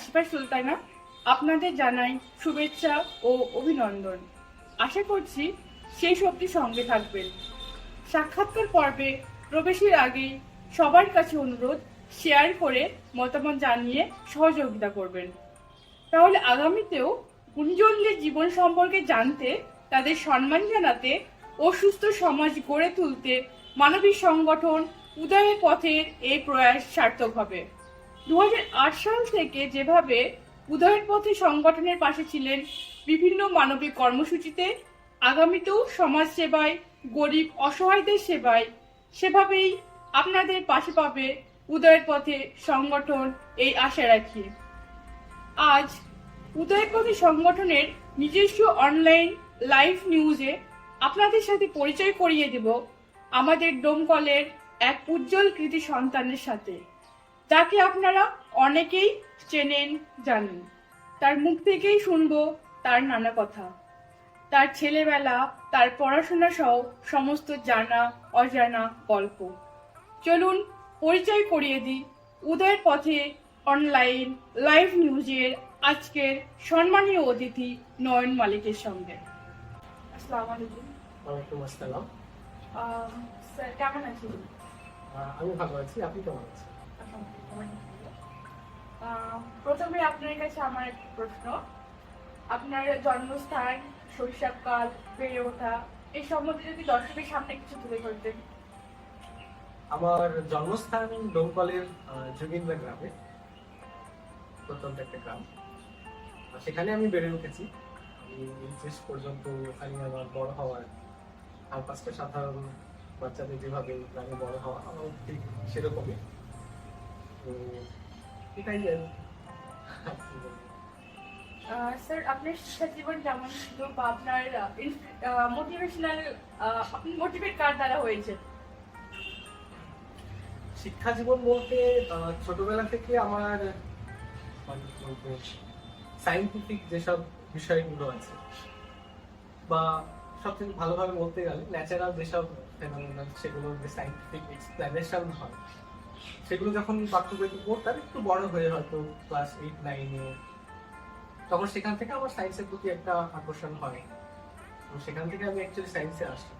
আশিফা সুলতানা আপনাদের জানাই শুভেচ্ছা ও অভিনন্দন। আশা করছি সেই অবধি সঙ্গে থাকবেন। সাক্ষাৎকার পর্বে প্রবেশের আগেই সবার কাছে অনুরোধ, শেয়ার করে মতামত জানিয়ে সহযোগিতা করবেন। তাহলে আগামীতেও গুণীজনদের জীবন সম্পর্কে জানতে, তাদের সম্মান জানাতে ও সুস্থ সমাজ গড়ে তুলতে মানবিক সংগঠন উদয়ের পথের এই প্রয়াস সার্থক হবে। 2008 সাল থেকে যেভাবে উদয়ের পথে সংগঠনের পাশে ছিলেন বিভিন্ন মানবিক কর্মসূচিতে, আগামীতেও সমাজ সেবায়, গরিব অসহায়দের সেবায় সেভাবেই আপনাদের পাশে পাবে উদয়ের পথে সংগঠন, এই আশা রাখি। আজ উদয়ের পথে সংগঠনের নিজস্ব অনলাইন লাইভ নিউজে আপনাদের সাথে পরিচয় করিয়ে দেব আমাদের ডোমকলের এক উজ্জ্বল কৃতি সন্তানের সাথে, যাকে আপনারা অনেকেই চেনেন, জানেন। তার মুখ থেকেই শুনবো তার নানা কথা, তার ছেলেবেলা, তার পড়াশোনা সহ সমস্ত জানা অজানা গল্প। চলুন পরিচয় করিয়ে দিই উদয়ের পথে অনলাইন লাইভ নিউজের আজকের সম্মানীয় অতিথি নয়ন মালিকের সঙ্গে। আসসালামু আলাইকুম। ওয়ালাইকুম আসসালাম। স্যার কেমন আছেন? আমি ভালো আছি, আপনি কেমন আছেন? প্রথমে আপনার কাছে আমার একটা প্রশ্ন। আপনার জন্মস্থান, শৈশবকাল, বেড়ে ওঠা এই সম্বন্ধে যদি দর্শকের সামনে কিছু তুলে ধরতেন। আমার জন্মস্থান ডোমকলের যোগিন্দ্রা গ্রামে, প্রত্যন্ত একটা গ্রাম। সেখানে আমি বেড়ে উঠেছি। আমি শেষ পর্যন্ত ওখানে আমার বড় হওয়ার, আর পাঁচটা সাধারণ বাচ্চাদের যেভাবে গ্রামে বড় হওয়া, আমার ঠিক সেরকমই। তো এটাই স্যার, আপনার শিক্ষা জীবন কেমন ছিল, বা আপনার মোটিভেশনাল, আপনি মোটিভেট কার দ্বারা হয়েছে? শিক্ষা জীবন বলতে ছোটবেলা থেকে আমার সায়েন্টিফিক যেসব বিষয়গুলো আছে, বা সবথেকে ভালোভাবে বলতে গেলে ন্যাচারাল যেসব ফেনোমেনন, সেগুলোর যে সায়েন্টিফিক এক্সপ্লেনেশন হয়, সেগুলো যখন পাঠ্যবইতে পড়তাম একটু বড় হয়ে, হয়তো ক্লাস 8-9-এ, তখন সেখান থেকে আমার সায়েন্সের প্রতি একটা আকর্ষণ হয়। তো সেখান থেকে আমি অ্যাকচুয়ালি সায়েন্সে আসি।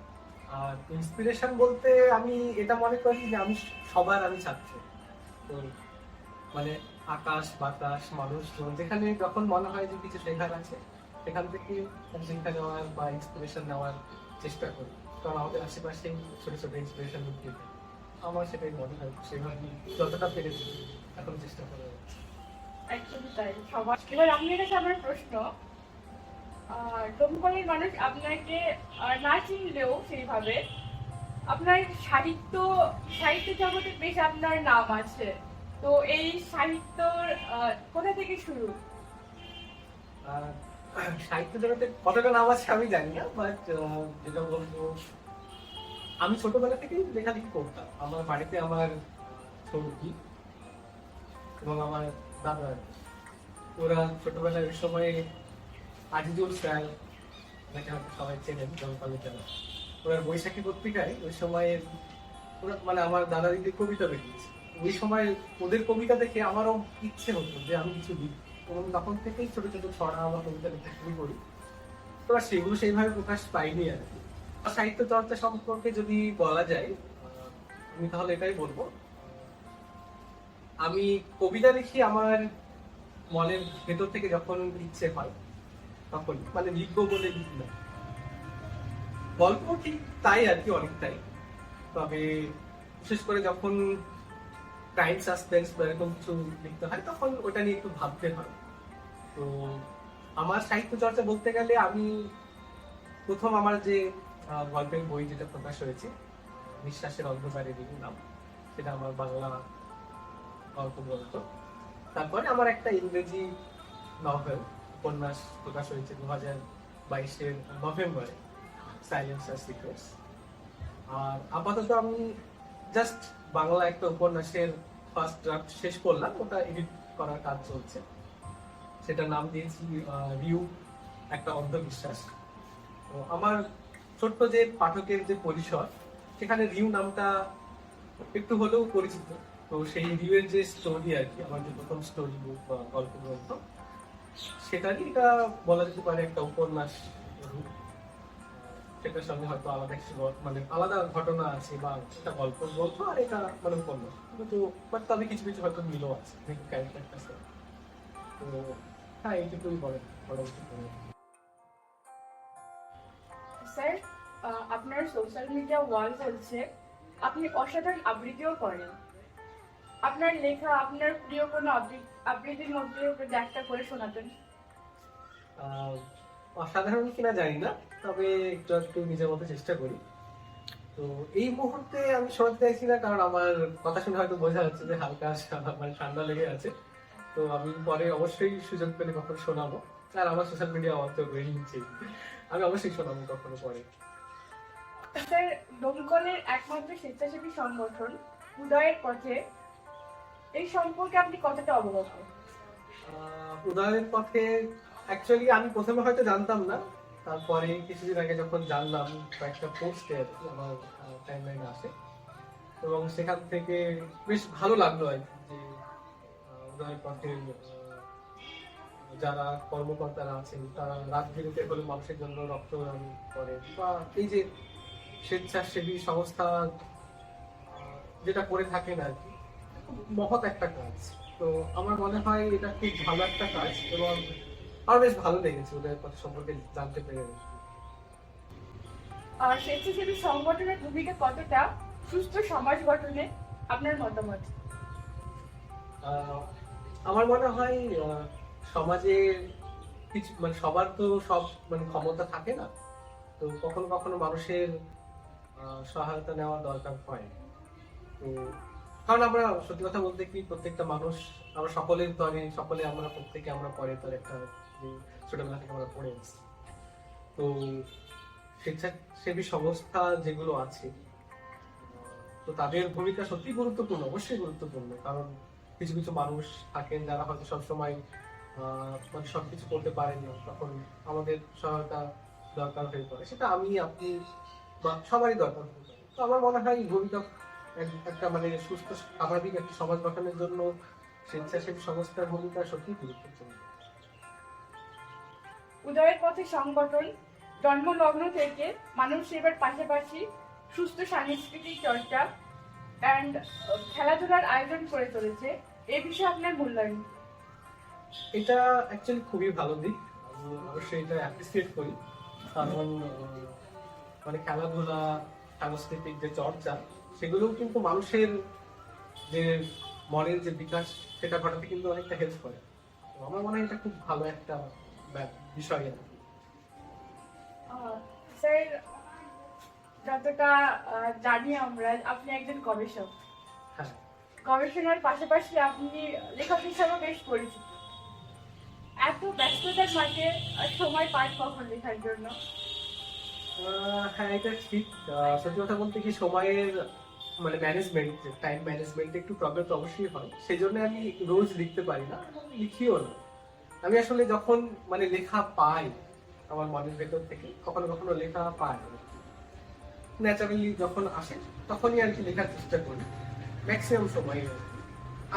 আর ইন্সপিরেশন বলতে আমি এটা মনে করি যে আমি ছাত্র। তো মানে আকাশ বাতাস মানুষজন, যেখানে যখন মনে হয় যে কিছু শেখার আছে, সেখান থেকে শিক্ষা নেওয়ার বা ইন্সপিরেশন নেওয়ার চেষ্টা করি। কারণ আমাদের আশেপাশে ছোট ছোট ইন্সপিরেশন দিতে আমার সেটাই মনে হয়, সেভাবে যতটা পেরেছি এখন চেষ্টা করে যাচ্ছি। একদমই তাই। সবার এবার আপনার কাছে আমার প্রশ্ন, ডোমকলের মানুষ আপনাকে না চিনলেও সেইভাবে আপনার সাহিত্য সাহিত্য জগতে বেশ আপনার নাম আছে। তো এই সাহিত্যর কোথা থেকে শুরু? সাহিত্য জগতে কতটা নাম আছে আমি জানি না, বাট যেটা বলবো, আমি ছোটবেলা থেকেই লেখালেখি করতাম। আমার বাড়িতে আমার ছবি এবং আমার দাদা, ওরা ছোটবেলায় ওই সময় আজিজুল স্যার, ওনাকে হয়তো সবাই চেনেন, জলপালের যারা, ওরা বৈশাখী পত্রিকায় ওই সময় ওরা মানে আমার দাদা দিদি কবিতা লিখেছে। ওই সময় ওদের কবিতা দেখে আমারও ইচ্ছে হতো যে আমি কিছু লিখি, এবং তখন থেকেই ছোট ছোট ছড়া বা কবিতা লিখতে শুরু করি। তো সেগুলো সেইভাবে প্রকাশ পাইনি আর কি। সাহিত্য চর্চা সম্পর্কে যদি বলা যায়, আমি তাহলে এটাই বলবো, আমি কবিতা লিখি আমার মনের ভেতর থেকে যখন ইচ্ছে হয় তখন, মানে লিখবো বলে লিখি না। গল্প ঠিক তাই আর কি, অনেকটাই। তবে বিশেষ করে যখন ক্রাইম সাসপেন্স বা এরকম কিছু লিখতে হয়, তখন ওটা নিয়ে একটু ভাবতে হয়। তো আমার সাহিত্য চর্চা বলতে গেলে, আমি প্রথম আমার যে গল্পের বই যেটা প্রকাশ হয়েছে, নিঃশ্বাসের অন্ধকারে দিন নাম, সেটা আমার বাংলা গল্প গ্রন্থ। তারপরে আমার একটা ইংরেজি নভেল উপন্যাস প্রকাশ হয়েছে 2022-এর নভেম্বরে, সাইলেন্স আর সিক্রেটস। আর আপাতত আমি জাস্ট বাংলা একটা উপন্যাসের ফার্স্ট ড্রাফট শেষ করলাম, ওটা এডিট করার কাজ চলছে। সেটার নাম দিয়েছি রিউ, একটা অন্ধবিশ্বাস। তো আমার ছোট্ট যে পাঠকের যে পরিসর, সেখানে রিউ নামটা একটু হলেও পরিচিত। তো সেই রিউয়ের যে স্টোরি আর কি, আমার যে প্রথম স্টোরি বুক বা গল্প গ্রন্থ, সেটারই এটা বলা যেতে পারে একটা উপন্যাস রূপ। সেটার সঙ্গে হয়তো আলাদা কিছু মানে আলাদা ঘটনা আছে বা একটা গল্প গ্রন্থ আর এটা মানে উপন্যাস, কিন্তু বাট তবে কিছু কিছু হয়তো মিলও আছে ক্যারেক্টার কাছে। তো হ্যাঁ, এইটুকুই বলে বলা উচিত হবে। স্যার, আপনার সোশ্যাল মিডিয়া ওয়াল বলছে আপনি অসাধারণ আবৃত্তিও করেন। আপনার লেখা, আপনার প্রিয় কোনো আবৃত্তির মধ্যে যদি একটা করে শোনাতেন। আহ, অসাধারণ কিনা জানি না, তবে একটু একটু নিজের মতো চেষ্টা করি। তো এই মুহূর্তে আমি শোনাতে চাইছি না, কারণ আমার কথা শুনে হয়তো বোঝা যাচ্ছে যে হালকা মানে ঠান্ডা লেগে আছে। তো আমি পরে অবশ্যই সুযোগ পেলে কখনো শোনাবো। আর আমার সোশ্যাল মিডিয়া আমার তো রয়েছে, আমি অবশ্যই শোনাবো কখনো পরে। স্যার, ডোমকলের একমাত্র স্বেচ্ছাসেবী সংগঠন উদয়ের পথে, এই সম্পর্কে আপনি কতটা অবগত? উদয়ের পথে অ্যাকচুয়ালি আমি প্রথমে হয়তো জানতাম না, তারপরে কিছুদিন আগে যখন জানলাম কয়েকটা পোস্টে আর কি আমার টাইমলাইনে আসে, এবং সেখান থেকে বেশ ভালো লাগলো আর কি যে উদয়ের পথে যারা কর্মকর্তারা আছেন তারা রাত বিরেতে হলে মানুষের জন্য রক্তদান করে, বা এই যে স্বেচ্ছাসেবী সংস্থা যেটা করে থাকেন আর কি, খুব মহৎ একটা কাজ। তো আমার মনে হয় এটা খুব ভালো একটা কাজ, এবং আমার বেশ ভালো লেগেছে ওদের কথা সম্পর্কে জানতে পেরে। আর স্বেচ্ছাসেবী সংগঠনের ভূমিকা কতটা সুস্থ সমাজ গঠনে আপনার মতামত? আহ, আমার মনে হয় সমাজে কিছু মানে সবার তো সব মানে ক্ষমতা থাকে না। তো কখনো কখনো মানুষের সহায়তা নেওয়া দরকার হয়। তো কারণ আমরা সত্যি কথা বলতে কি, প্রত্যেকটা মানুষ আমরা সকলের তরে, সকলে আমরা প্রত্যেকে আমরা পরে তোর একটা যে ছোটবেলা থেকে আমরা পড়ে আসছি। তো স্বেচ্ছাসেবী সংস্থা যেগুলো আছে, তো তাদের ভূমিকা সত্যি গুরুত্বপূর্ণ, অবশ্যই গুরুত্বপূর্ণ। কারণ কিছু কিছু মানুষ থাকেন যারা হয়তো সবসময় মানে সবকিছু করতে পারেন না, তখন আমাদের সহায়তা দরকার হয়ে পড়ে। সেটা আমি, আপনি বা সবারই দরকার হতে পারে। তো আমার মনে হয় এই ভূমিকা একটা মানে সুস্থ স্বাভাবিক একটা সমাজ গঠনের জন্য স্বেচ্ছাসেবী সংস্থার ভূমিকা সত্যি গুরুত্বপূর্ণ। উদয়ের পথে সংগঠন জন্মলগ্ন থেকে মানুষ সেবার পাশাপাশি সুস্থ সাংস্কৃতিক চর্চা অ্যান্ড খেলাধুলার আয়োজন করে চলেছে। এ বিষয়ে আপনার মূল্যায়ন? এটা অ্যাকচুয়ালি খুবই ভালো দিক, আমি অবশ্যই এটা অ্যাপ্রিসিয়েট করি। কারণ মানে খেলাধুলা, সাংস্কৃতিক যে চর্চা, সেগুলোও কিন্তু মানুষের যে মনের যে বিকাশ সেটা ঘটাতে কিন্তু অনেকটা হেল্প করে। তো আমার মনে হয় এটা খুব ভালো একটা বিষয় আর কি। স্যার, যতটা জানি আমরা, আপনি একজন গবেষক। হ্যাঁ, গবেষণার পাশাপাশি আপনি লেখক হিসাবেও বেশ পরিচিত। এত ব্যস্ততার মাঝে সময় পান কখন লেখার জন্য? হ্যাঁ, এটা ঠিক। সত্যি কথা বলতে কি, সময়ের মানে ম্যানেজমেন্ট, টাইম ম্যানেজমেন্টে একটু প্রবলেম তো অবশ্যই হয়। সেই জন্য আমি রোজ লিখতে পারি না, লিখিও না। আমি আসলে যখন মানে লেখা পাই আমার মনের ভেতর থেকে, কখনো কখনো লেখা পাই, ন্যাচারালি যখন আসে তখনই আর কি লেখার চেষ্টা করি ম্যাক্সিমাম সময়।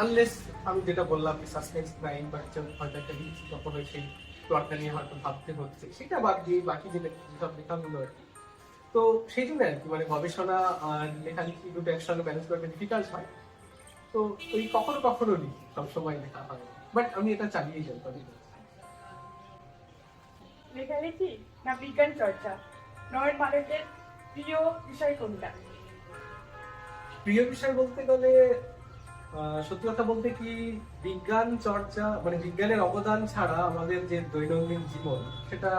আনলেস আমি যেটা বললাম সাসপেন্স ক্রাইম বা হয়তো একটা লিখছি, তখন ওই সেই প্লটটা নিয়ে হয়তো ভাবতে হচ্ছে, সেটা বাদ দিয়ে বাকি যেসব লেখাগুলো আর কি। তো সেই জন্য আর কি মানে গবেষণা আর লেখালেখি দুটো একসঙ্গে ম্যানেজ করতে ডিফিকাল্ট হয়। তো ওই কখনো কখনো লিখি, সবসময় লেখা হয়, বাট আমি এটা চালিয়ে যেতে পারি। লেখালেখি না বিজ্ঞান চর্চা, নয় মানুষের প্রিয় বিষয় কোনটা? প্রিয় বিষয় বলতে গেলে সত্যি কথা বলতে কি, বিজ্ঞান চর্চা মানে বিজ্ঞানের অবদান ছাড়া আমাদের যে দৈনন্দিন জীবন, সেটা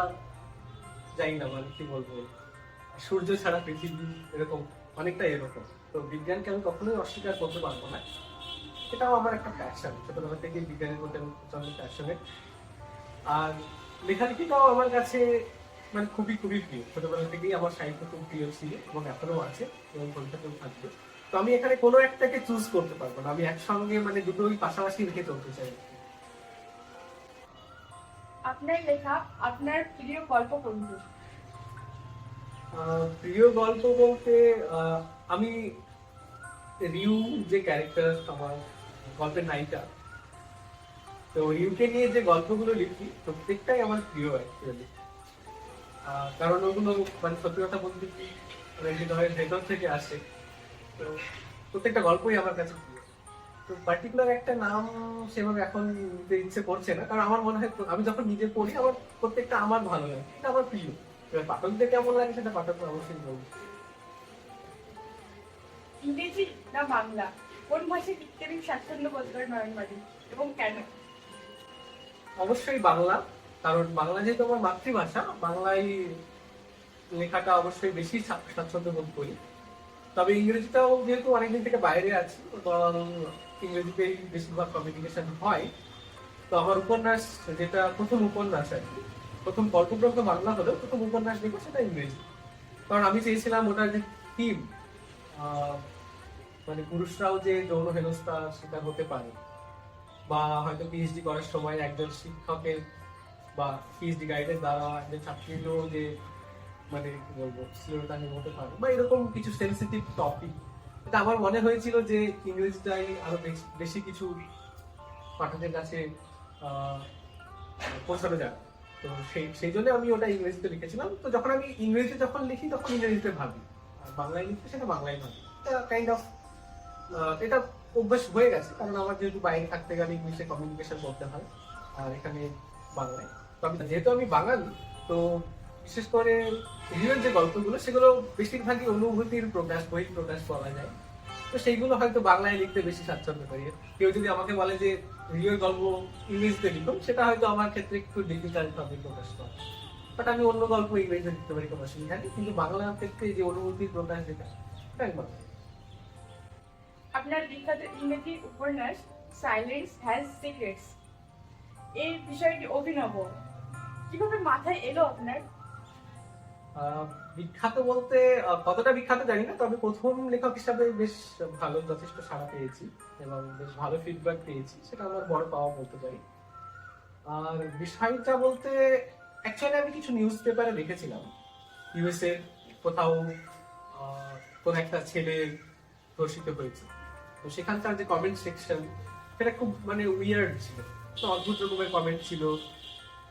জানি না মানে কি বলবো, সূর্য ছাড়া পৃথিবী, এরকম অনেকটা এরকম। তো বিজ্ঞানকে আমি কখনোই অস্বীকার করতে পারবো না। এটাও আমার একটা প্যাশন, ছোটবেলা থেকে বিজ্ঞানের প্রতি আমি প্রচন্ড প্যাশনেট। আর লেখালেখিটাও আমার কাছে মানে খুবই খুবই প্রিয়। ছোটবেলা থেকেই আমার সাহিত্য খুব প্রিয় ছিল, এবং এখনো আছে, এবং ভবিষ্যতেও থাকবে। তো আমি এখানে কোনো একটাকে চুজ করতে পারবো না, আমি একসঙ্গে মানে দুটোই পাশাপাশি রেখে চলতে চাই। আপনার লেখা আপনার প্রিয় গল্প কোনটি? প্রিয় গল্প বলতে আমি রিউ যে ক্যারেক্টার আমার গল্পের নায়িকা, তো রিউকে নিয়ে যে গল্পগুলো লিখি প্রত্যেকটাই আমার প্রিয় অ্যাকচুয়ালি। কারণ ওগুলো মানে সত্যি কথা বলতে কি মানে হৃদয়ের ভেতর থেকে আসে। তো প্রত্যেকটা গল্পই আমার কাছে প্রিয়। তো পার্টিকুলার একটা নাম সেভাবে এখন নিতে ইচ্ছে করছে না, কারণ আমার মনে হয় আমি যখন নিজে পড়ি আমার প্রত্যেকটা আমার ভালো লাগে, এটা আমার প্রিয়। এবার পাঠকদের কেমন লাগে সেটা পাঠক অবশ্যই বলবে। ইংরেজি না বাংলা, কোন ভাষায় লিখতে বেশি স্বাচ্ছন্দ্য বোধ করেন নয়নমালী এবং কেন? অবশ্যই বাংলা, কারণ বাংলা যেহেতু আমার মাতৃভাষা, বাংলায় লেখাটা অবশ্যই বেশি স্বাচ্ছন্দ্য বোধ করি। তবে ইংরেজিটাও যেহেতু অনেকদিন থেকে বাইরে আছি এবং ইংরেজিতেই বেশিরভাগ কমিউনিকেশন হয়, তো আমার উপন্যাস যেটা প্রথম উপন্যাস আর কি, প্রথম গল্পগ্রন্থ বাংলা হলেও প্রথম উপন্যাস দেখবো সেটা ইংরেজি। কারণ আমি চেয়েছিলাম ওটার যে থিম, মানে পুরুষরাও যে যৌন হেনস্থার শিকার হতে পারে, বা হয়তো পিএইচডি করার সময় একজন শিক্ষকের বা পিএইচডি গাইডের দ্বারা একজন ছাত্রীরও যে মানে কি বলবো শ্লীলতাহানি হতে পারে, বা এরকম কিছু সেন্সিটিভ টপিক, এটা আমার মনে হয়েছিল যে ইংরেজিটাই আরো বেশি কিছু পাঠকের কাছে পৌঁছানো যায়। তো সেই জন্য আমি ওটা ইংরেজিতে লিখেছিলাম। তো যখন আমি ইংরেজিতে যখন লিখি তখন ইংরেজিতে ভাবি, আর বাংলায় লিখতে সেটা বাংলায় ভাবি। এটা কাইন্ড অফ এটা অভ্যাস হয়ে গেছে, কারণ আমার যেহেতু বাইরে থাকতে গেলে ইংলিশে কমিউনিকেশন করতে হয়, আর এখানে বাংলায়। তবে যেহেতু আমি বাঙালি, তো বিশেষ করে রিয়েল যে গল্পগুলো সেগুলো বেশিরভাগই অনুভূতির প্রকাশ, বই প্রকাশ করা যায়। তো সেইগুলো হয়তো বাংলায় লিখতে বেশি স্বাচ্ছন্দ্য করি। কেউ যদি আমাকে বলে যে রিয়েল গল্প ইংরেজিতে লিখো, সেটা হয়তো আমার ক্ষেত্রে একটু ডিফিকাল্ট হবে প্রকাশ করা। বাট আমি অন্য গল্প ইংরেজিতে লিখতে পারি, কোনো অসুবিধা নেই। কিন্তু বাংলার ক্ষেত্রে যে অনুভূতির প্রকাশ যেটা, সেটা আমি বাংলা। আপনার বিখ্যাত ইংরেজি উপন্যাস সাইলেন্স হ্যাজ সিক্রেটস এর বিষয়টি অভিনব, কিভাবে মাথায় এলো আপনার? বিখ্যাত বলতে কতটা বিখ্যাত জানি না, তবে প্রথম লেখক হিসাবে বেশ ভালো, যথেষ্ট সাড়া পেয়েছি এবং বেশ ভালো ফিডব্যাক পেয়েছি, সেটা আমার বড় পাওয়া বলতে পারি। আর বিষয়টা বলতে অ্যাকচুয়ালি আমি কিছু নিউজ পেপারে দেখেছিলাম ইউএসএ কোথাও কোন একটা ছেলে ধর্ষিত হয়েছে। তো সেখানকার যে কমেন্ট সেকশন, সেটা খুব মানে উইয়ার্ড ছিল, তো অদ্ভুত রকমের কমেন্ট ছিল।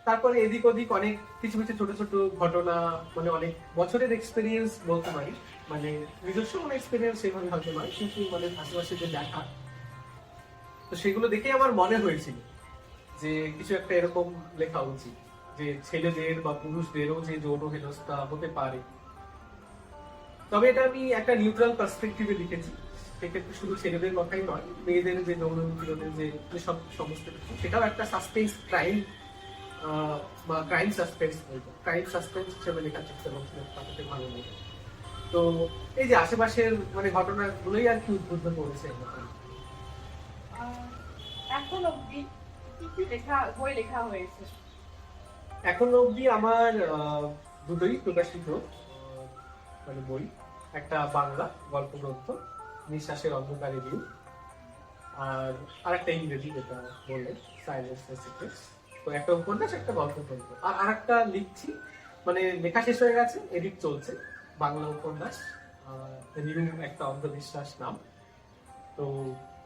তারপরে এদিক ওদিক অনেক কিছু কিছু ছোট ছোট ঘটনা, মানে অনেক বছরের এক্সপিরিয়েন্স বলতে পারি, মানে নিজস্ব কোনো এক্সপিরিয়েন্স সেভাবে হয়তো নয়, কিন্তু মানে আশেপাশে যে দেখা, তো সেগুলো দেখেই আমার মনে হয়েছিল যে কিছু একটা এরকম লেখা উচিত, যে ছেলেদের বা পুরুষদেরও যে যৌন হেনস্থা হতে পারে। তবে এটা আমি একটা নিউট্রাল পার্সপেক্টিভে লিখেছি। সেক্ষেত্রে শুধু ছেলেদের কথাই নয়, মেয়েদের যে যৌন নিপীড়নের যে সব সমস্ত কিছু, সেটাও একটা সাসপেন্স ক্রাইম বা ক্রাইম সাসপেন্স বলবো, ক্রাইম সাসপেন্স হিসেবে লেখার চেষ্টা করছিলাম, তাতে ভালো লাগে। তো এই যে আশেপাশের মানে ঘটনাগুলোই আর কি উদ্বুদ্ধ করেছে। এখন অবধি কি কি বই লেখা হয়েছে? এখন অবধি আমার দুটোই প্রকাশিত মানে বই। একটা বাংলা গল্প গ্রন্থ নিঃশ্বাসের অন্ধকারে ভিউ, আর একটা ইংরেজি যেটা বললেন সাইলেন্স হ্যাজ সিক্রেটস। তো একটা উপন্যাস, একটা গল্প গ্রন্থ, আর একটা লিখছি, মানে লেখা শেষ হয়ে গেছে, এডিট চলছে, বাংলা উপন্যাস, রিভিউ একটা অন্ধবিশ্বাস নাম। তো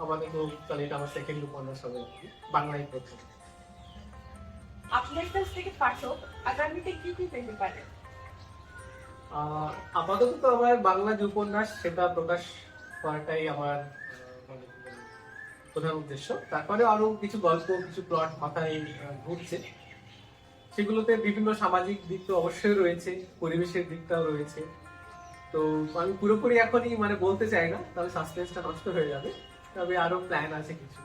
আমাদের তো তাহলে এটা আমার সেকেন্ড উপন্যাস হবে আর কি, বাংলায় প্রথম। আপনার কাছ থেকে পাঠক আগামীতে কি কি পেতে পারে? আপাতত তো আমার বাংলা যে উপন্যাস সেটা প্রকাশ করাটাই আমার মানে প্রধান উদ্দেশ্য। তারপরে আরো কিছু গল্প, কিছু প্লট মাথায় ঘুরছে, সেগুলোতে বিভিন্ন সামাজিক দিক তো অবশ্যই রয়েছে, পরিবেশের দিকটাও রয়েছে। তো আমি পুরোপুরি এখনই মানে বলতে চাই না, তাহলে সাসপেন্সটা নষ্ট হয়ে যাবে। তবে আরো প্ল্যান আছে কিছু।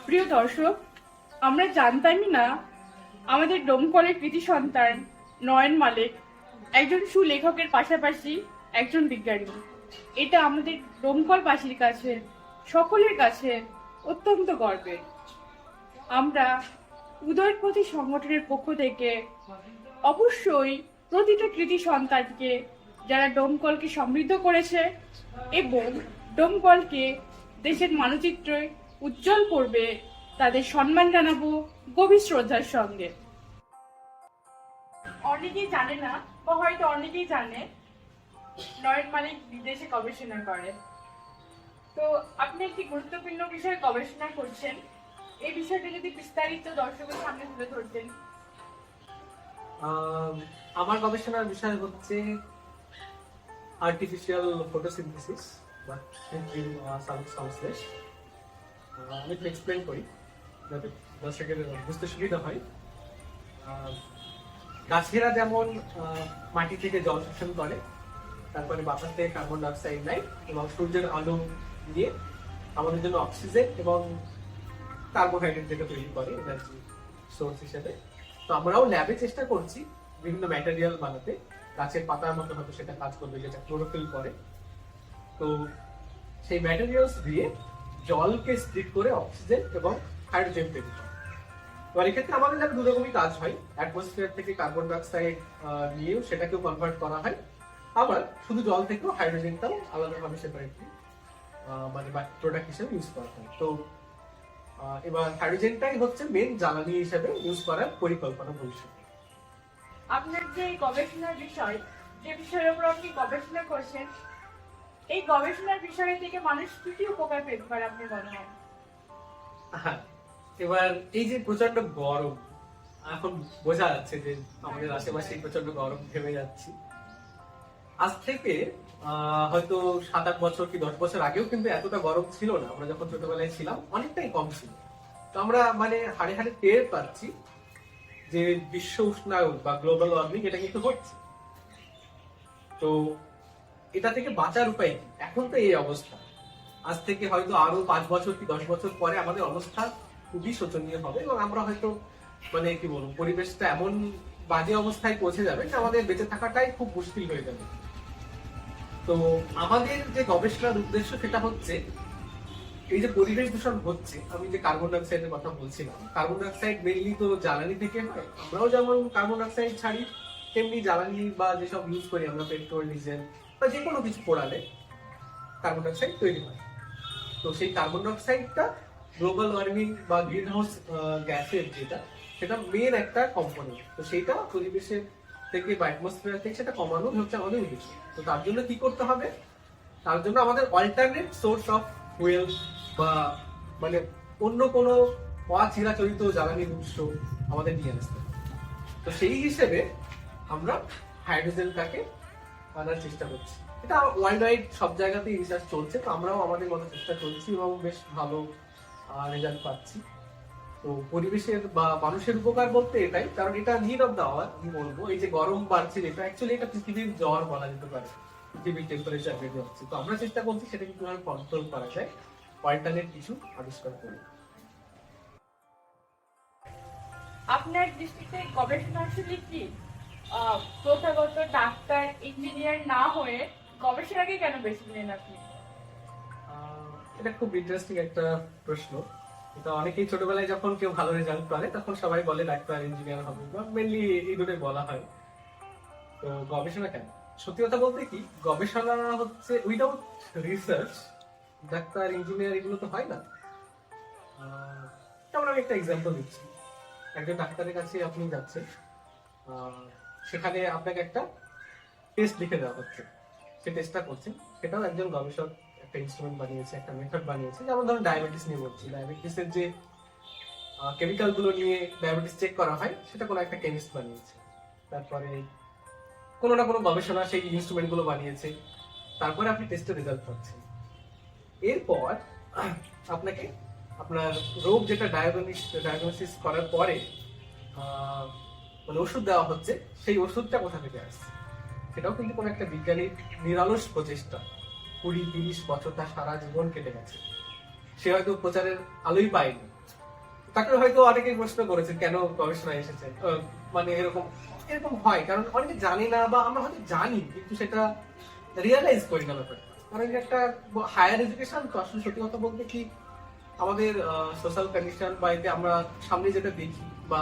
প্রিয় দর্শক, আমরা জানতামই না আমাদের ডোমকলের কৃতি সন্তান নয়ন মালিক একজন সুলেখকের পাশাপাশি একজন বিজ্ঞানী। এটা আমাদের ডোমকলবাসীর কাছে, সকলের কাছে অত্যন্ত গর্বের। আমরা উদয়পথী সংগঠনের পক্ষ থেকে অবশ্যই প্রতিটা কৃতি সন্তানকে, যারা ডোমকলকে সমৃদ্ধ করেছে এবং ডোমকলকে দেশের মানচিত্রে উজ্জ্বল করবে, তাদের সম্মান জানাবো গভীর শ্রদ্ধার সঙ্গে। অনেকেই জানে না, বা হয়তো অনেকেই জানে, নয়ন মালিক বিদেশে গবেষণা করে। তো আপনি একটি গুরুত্বপূর্ণ বিষয়ে গবেষণা করছেন, এই বিষয়টা যদি বিস্তারিত দর্শকের সামনে তুলে ধরতেন। আমার গবেষণার বিষয় হচ্ছে আর্টিফিশিয়াল ফটোসিনথেসিস বা কৃত্রিম সংশ্লেষ। আমি একটু এক্সপ্লেন করি যাতে দর্শকের বুঝতে সুবিধা হয়। গাছেরা যেমন মাটি থেকে জল শোষণ করে, তারপরে বাতাস থেকে কার্বন ডাইঅক্সাইড নেয় এবং সূর্যের আলো দিয়ে আমাদের জন্য অক্সিজেন এবং কার্বোহাইড্রেট যেটা তৈরি করে এনার্জি সোর্স হিসেবে। তো আমরাও ল্যাবে চেষ্টা করছি বিভিন্ন ম্যাটেরিয়াল বানাতে। গাছের পাতার মতো হয়তো সেটা কাজ করবে, যেটা ক্লোরোফিল করে। তো সেই ম্যাটেরিয়ালস দিয়ে জলকে স্প্লিট করে অক্সিজেন এবং হাইড্রোজেন তৈরি করে। তো এক্ষেত্রে আমাদের যাতে দু রকমই কাজ হয়, অ্যাটমসফিয়ার থেকে কার্বন ডাইঅক্সাইড নিয়েও সেটাকেও কনভার্ট করা হয়, আবার শুধু জল থেকেও হাইড্রোজেনটাও আলাদাভাবে সেপারেটলি মানে প্রোডাক্ট হিসেবে ইউজ করা হয়। তো এবার হাইড্রোজেনটাই হচ্ছে মেন জ্বালানি হিসেবে ইউজ করার পরিকল্পনা ভবিষ্যতে। আপনার যে গবেষণার বিষয়, যে বিষয়ের উপর আপনি গবেষণা করছেন, এই গবেষণার বিষয় থেকে মানুষ কি কি উপকার পেতে পারে আপনি মনে হয়? হ্যাঁ, এবার এই যে প্রচন্ড গরম, এখন বোঝা যাচ্ছে যে আমাদের আশেপাশে প্রচন্ড গরম থেমে যাচ্ছি। আজ থেকে হয়তো 7-8 বছর কি 10 বছর আগেও কিন্তু এতটা গরম ছিল না। আমরা যখন ছোটবেলায় ছিলাম অনেকটাই কম ছিল। তো আমরা মানে হাড়ে হাড়ে টের পাচ্ছি যে বিশ্ব উষ্ণায়ন বা গ্লোবাল ওয়ার্মিং এটা কিন্তু হচ্ছে। তো এটা থেকে বাঁচার উপায় কি? এখন তো এই অবস্থা, আজ থেকে হয়তো আরো 5 বছর কি 10 বছর পরে আমাদের অবস্থা খুবই শোচনীয় হবে এবং আমরা হয়তো মানে কি বলবো, পরিবেশটা এমন বাজে অবস্থায় পৌঁছে যাবে যে আমাদের বেঁচে থাকাটাই খুব মুশকিল হয়ে যাবে। তো আমাদের যে গবেষণার উদ্দেশ্য সেটা হচ্ছে এই যে পরিবেশ দূষণ হচ্ছে, আমি যে কার্বন ডাইঅক্সাইডের কথা বলছিলাম, কার্বন ডাইঅক্সাইড মেইনলি তো জ্বালানি থেকে হয়। আমরাও যেমন কার্বন ডাইঅক্সাইড ছাড়ি, তেমনি জ্বালানি বা যেসব ইউজ করি আমরা, পেট্রোল ডিজেল বা যে কোনো কিছু পোড়ালে কার্বন ডাইঅক্সাইড তৈরি হয়। তো সেই কার্বন ডাইঅক্সাইডটা গ্লোবাল ওয়ার্মিং বা গ্রিন হাউস গ্যাসের যেটা, সেটা মেন একটা কম্পোনেন্ট। তো সেইটা পরিবেশের থেকে বা অ্যাটমসফিয়ার থেকে সেটা কমানো হচ্ছে আমাদের উদ্দেশ্য। তো তার জন্য কি করতে হবে? তার জন্য আমাদের অল্টারনেট সোর্স অফ ফুয়েল বা মানে অন্য কোনো অচিরাচরিত জ্বালানির উৎস আমাদের নিয়ে আসতে হবে। তো সেই হিসেবে আমরা হাইড্রোজেনটাকে আনার চেষ্টা করছি। এটা ওয়ার্ল্ড ওয়াইড সব জায়গাতেই রিসার্চ চলছে, তো আমরাও আমাদের মতো চেষ্টা করছি এবং বেশ ভালো রেজাল্ট পাচ্ছি। তো পরিবেশের বা মানুষের উপকার বলতে এটাই, কারণ এটা নিড অফ দা আওয়ার। আমি বলবো এই যে গরম বাড়ছে, এটা অ্যাকচুয়ালি এটা পৃথিবীর জ্বর বলা যেতে পারে। পৃথিবীর টেম্পারেচার বেড়ে যাচ্ছে, তো আমরা চেষ্টা করছি সেটাকে কিভাবে কন্ট্রোল করা যায়, অল্টারনেট কিছু আবিষ্কার করে। আপনার দৃষ্টিতে গবেষণা আসলে কি প্রথাগত ডাক্তার ইঞ্জিনিয়ার না হয়ে গবেষণাকে কেন বেছে নিলেন আপনি? এটা খুব ইন্টারেস্টিং একটা প্রশ্ন। এটা অনেকেই ছোটবেলায় যখন কেউ ভালো রেজাল্ট করে তখন সবাই বলে ডাক্তার ইঞ্জিনিয়ার হবে, বা মেনলি এই দুটোই বলা হয়। তো গবেষণা কেন? সত্যি কথা বলতে কি, গবেষণা হচ্ছে উইদাউট রিসার্চ ডাক্তার ইঞ্জিনিয়ার এগুলো তো হয় না। যেমন আমি একটা এক্সাম্পল দিচ্ছি। একজন ডাক্তারের কাছে আপনি যাচ্ছেন, সেখানে আপনাকে একটা টেস্ট লিখে দেওয়া হচ্ছে, সে টেস্টটা করছেন। সেটাও একজন গবেষক একটা ইনস্ট্রুমেন্ট বানিয়েছে, একটা মেথড বানিয়েছে। যেমন ধরুন ডায়াবেটিস নিয়ে বলছি, ডায়াবেটিসের যে কেমিক্যাল গুলো নিয়ে ডায়াবেটিস চেক করা হয় সেটা কোনো একটা কেমিস্ট বানিয়েছে। তারপরে কোনো না কোনো গবেষণা সেই ইনস্ট্রুমেন্ট গুলো বানিয়েছে। তারপরে আপনি টেস্টের রেজাল্ট পাচ্ছেন। এরপর আপনাকে আপনার রোগ যেটা ডায়াগনোসিস করার পরে মানে ওষুধ দেওয়া হচ্ছে, সেই ওষুধটা কোথা থেকে আসছে সেটাও কিন্তু কোনো একটা বিজ্ঞানীর নিরলস প্রচেষ্টা। 20-30 বছর তার সারা জীবন কেটে গেছে, সে হয়তো প্রচারের আলোই পায়নি। তাকে হয়তো অনেকেই প্রশ্ন করেছে কেন গবেষণায় এসেছে। মানে এরকম এরকম হয় কারণ অনেকে জানি না, বা আমরা হয়তো জানি কিন্তু সেটা রিয়েলাইজ করি না ব্যাপারটা। কারণ একটা হায়ার এডুকেশন তো আসলে সত্যি কথা বলতে কি, আমাদের সোশ্যাল কন্ডিশন বা এতে আমরা সামনে যেটা দেখি বা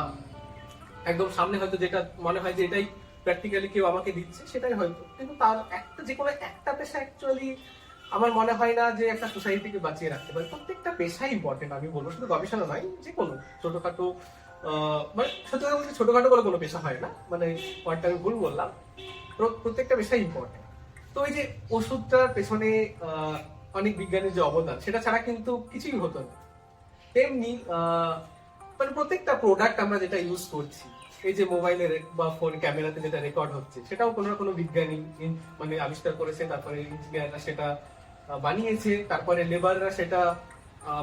একদম সামনে হয়তো যেটা মনে হয় যে এটাই প্র্যাকটিক্যালি কেউ আমাকে দিচ্ছে সেটাই হয়তো, কিন্তু তার একটা যে কোনো একটা পেশা অ্যাকচুয়ালি আমার মনে হয় না যে একটা সোসাইটিকে বাঁচিয়ে রাখতে পারে। প্রত্যেকটা পেশাই ইম্পর্টেন্ট, আমি বলবো শুধু গবেষণা নয়, যে কোনো ছোটখাটো মানে সত্যি কথা বলতে ছোটখাটো বলে কোনো পেশা হয় না, মানে পয়েন্টটা আমি ভুল বললাম। প্রত্যেকটা পেশাই ইম্পর্টেন্ট। তো এই যে ওষুধটার পেছনে অনেক বিজ্ঞানীর যে অবদান, সেটা ছাড়া কিন্তু কিছুই হতো না। তেমনি মানে প্রত্যেকটা প্রোডাক্ট আমরা যেটা ইউজ করছি, এই যে মোবাইলের বা ফোন ক্যামেরাতে যেটা রেকর্ড হচ্ছে, সেটাও কোনো না কোনো বিজ্ঞানী মানে আবিষ্কার করেছে, তারপরে ইঞ্জিনিয়াররা সেটা বানিয়েছে, তারপরে লেবাররা সেটা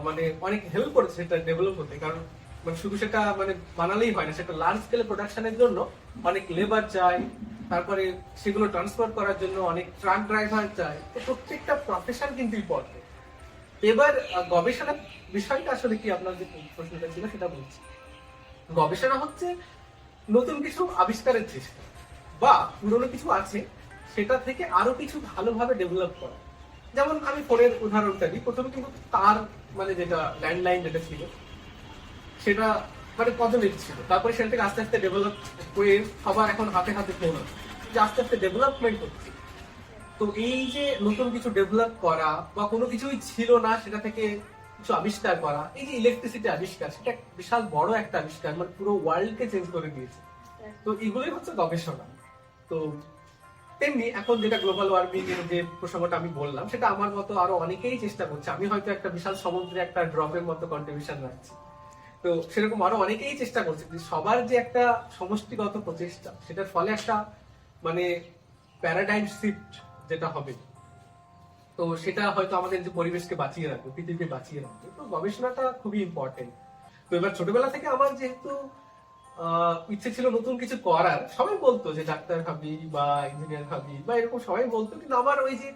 মানে অনেক হেল্প করেছে সেটা ডেভেলপ হতে। কারণ মানে শুধু সেটা মানে বানালেই হয় না, সেটা লার্জ স্কেলে প্রোডাকশনের জন্য অনেক লেবার চাই, তারপরে সেগুলো ট্রান্সফার করার জন্য অনেক ট্রাক ড্রাইভার চাই। তো প্রত্যেকটা প্রফেশন কিন্তু ইম্পর্টেন্ট। এবার গবেষণার বিষয়টা আসলে কি, আপনার যে প্রশ্নটা ছিল সেটা বলছি। গবেষণা হচ্ছে নতুন কিছু আবিষ্কারের চেষ্টা, বা পুরনো কিছু আছে সেটা থেকে আরো কিছু ভালোভাবে ডেভেলপ করা। যেমন আমি ফোনের উদাহরণটা দিই। প্রথমে কিন্তু তার মানে যেটা ল্যান্ডলাইন যেটা ছিল সেটা মানে কদমের ছিল, তারপরে সেটা থেকে আস্তে আস্তে ডেভেলপ হয়ে সবার এখন হাতে হাতে ফোন আছে, যে আস্তে আস্তে ডেভেলপমেন্ট হচ্ছে। তো এই যে নতুন কিছু ডেভেলপ করা বা কোনো কিছুই ছিল না সেটা থেকে কিছু আবিষ্কার করা, এই যে ইলেকট্রিসিটি আবিষ্কার, সেটা বিশাল বড় একটা আবিষ্কার, মানে পুরো ওয়ার্ল্ডকে চেঞ্জ করে দিয়েছে। তো এগুলোই হচ্ছে গবেষণা। তো তেমনি এখন যেটা গ্লোবাল ওয়ার্মিং এর যে প্রসঙ্গটা আমি বললাম, সেটা আমার মতো আরো অনেকেই চেষ্টা করছে। আমি হয়তো একটা বিশাল সমুদ্রে একটা ড্রপের মতো কন্ট্রিবিউশন রাখছি, তো সেরকম আরো অনেকেই চেষ্টা করছে। যে সবার যে একটা সমষ্টিগত প্রচেষ্টা, সেটার ফলে একটা মানে প্যারাডাইম শিফট যেটা হবে, তো সেটা হয়তো আমাদের যে পরিবেশকে বাঁচিয়ে রাখবে, পৃথিবীকে বাঁচিয়ে রাখবে। তো গবেষণাটা খুবই ইম্পর্টেন্ট। তো এবার ছোটবেলা থেকে আমার যেহেতু ইচ্ছে ছিল নতুন কিছু করার, সবাই বলতো যে ডাক্তার হবি বা ইঞ্জিনিয়ার হবি বা এরকম সবাই বলতো, কিন্তু আমার ওই যে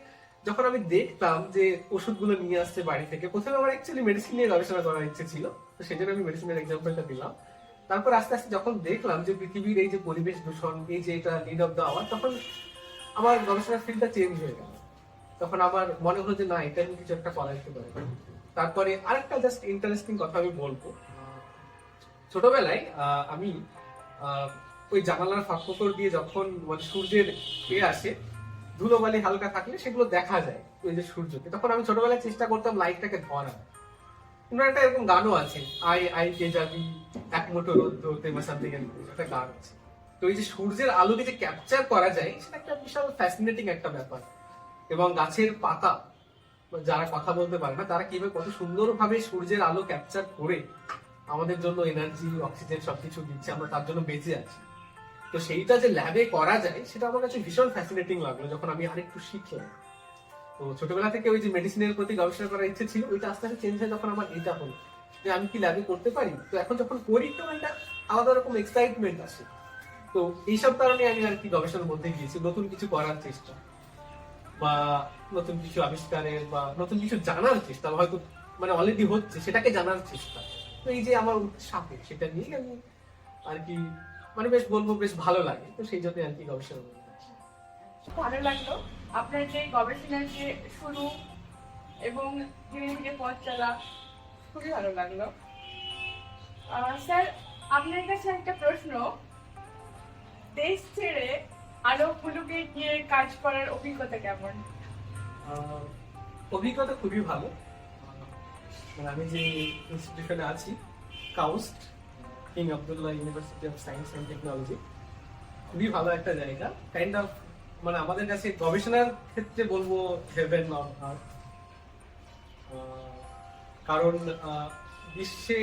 যখন আমি দেখতাম যে ওষুধগুলো নিয়ে আসছে বাড়ি থেকে, প্রথমে আমার অ্যাকচুয়ালি মেডিসিন নিয়ে গবেষণা করার ইচ্ছে ছিল, তো সেই জন্য আমি মেডিসিনের এক্সাম্পলটা দিলাম। তারপর আস্তে আস্তে যখন দেখলাম যে পৃথিবীর এই যে পরিবেশ দূষণ, এই যে এটা নিড অফ দ্য আওয়ার, তখন আমার গবেষণার ফিল্ডটা চেঞ্জ হয়ে গেল। তখন আমার মনে হলো যে না, এটা আমি কিছু একটা করা যেতে পারে। তারপরে আরেকটা জাস্ট ইন্টারেস্টিং কথা আমি বলবো। ছোটবেলায় আমি ওই জানালার ফাঁক ফোকর দিয়ে যখন মানে সূর্যের আসে, ধুলোবালি হালকা থাকলে সেগুলো দেখা যায় ওই যে সূর্যকে, তখন আমি ছোটবেলায় চেষ্টা করতাম লাইটটাকে ধরা। কিন্তু একটা এরকম গানও আছে, আই আই কে যাবি এক মুঠো রোদ ধরতে বা সামথিং, একটা গান আছে। তো এই যে সূর্যের আলোকে যে ক্যাপচার করা যায়, সেটা একটা বিশাল ফ্যাসিনেটিং একটা ব্যাপার। এবং গাছের পাতা, যারা কথা বলতে পারে না, তারা কিভাবে কত সুন্দরভাবে সূর্যের আলো ক্যাপচার করে আমাদের জন্য এনার্জি, অক্সিজেন সবকিছু দিচ্ছে, আমরা তার জন্য বেঁচে আছি। তো সেইটা যে ল্যাবে করা যায়, সেটা আমার কাছে ভীষণ ফ্যাসিনেটিং লাগলো যখন আমি আরেকটু শিখলাম। তো ছোটবেলা থেকে ওই যে মেডিসিনের প্রতি গবেষণা করার ইচ্ছে ছিল, ওইটা আস্তে আস্তে চেঞ্জ হয় তখন আমার এটা হলো যে আমি কি ল্যাবে করতে পারি। তো এখন যখন করি, তো একটা আলাদা রকম এক্সাইটমেন্ট আসে। তো এইসব কারণে আমি আর কি গবেষণার মধ্যে গিয়েছি, নতুন কিছু করার চেষ্টা বা নতুন কিছু আবিষ্কারের বা নতুন কিছু জানার চেষ্টা, হয়তো মানে অলরেডি হচ্ছে সেটাকে জানার চেষ্টা। তো এই যে আমার উৎসাহ, সেটা নিয়ে আমি আর কি মানে বেশ বলবো বেশ ভালো লাগে। তো সেই জন্য আর কি গবেষণা করতে। ভালো লাগলো আপনার যে গবেষণার যে শুরু এবং ধীরে ধীরে পথ চলা, খুবই ভালো লাগলো। স্যার, আপনার কাছে একটা প্রশ্ন, দেশ ছেড়ে আরো মুলুকে গিয়ে কাজ করার অভিজ্ঞতা কেমন? অভিজ্ঞতা খুবই ভালো। মানে আমি যে ইনস্টিটিউশনে আছি, KAUST, King Abdullah University of Science and Technology, খুবই ভালো একটা জায়গা। কাইন্ড অফ মানে আমাদের কাছে গবেষণার ক্ষেত্রে বলবো হেভেন অন আর্থ। কারণ বিশ্বে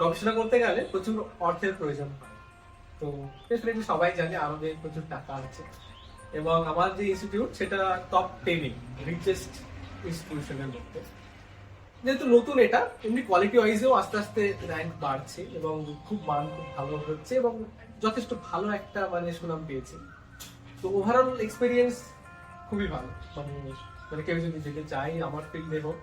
গবেষণা করতে গেলে প্রচুর অর্থের প্রয়োজন হয়। তো ডেফিনেটলি সবাই জানে আমাদের প্রচুর টাকা আছে, এবং আমার যে ইনস্টিটিউট সেটা টপ 10 রিচেস্ট ইনস্টিটিউশনের মধ্যে। যেহেতু নতুন, এটা এমনি কোয়ালিটি ওয়াইজেও আস্তে আস্তে র্যাঙ্ক বাড়ছে এবং খুব মান খুব ভালো হচ্ছে এবং যথেষ্ট ভালো একটা মানে সুনাম পেয়েছে। তো ওভারঅল এক্সপিরিয়েন্স খুবই ভালো। মানে মানে কেউ যদি যেতে চাই আমার ফিল্ডে হোক,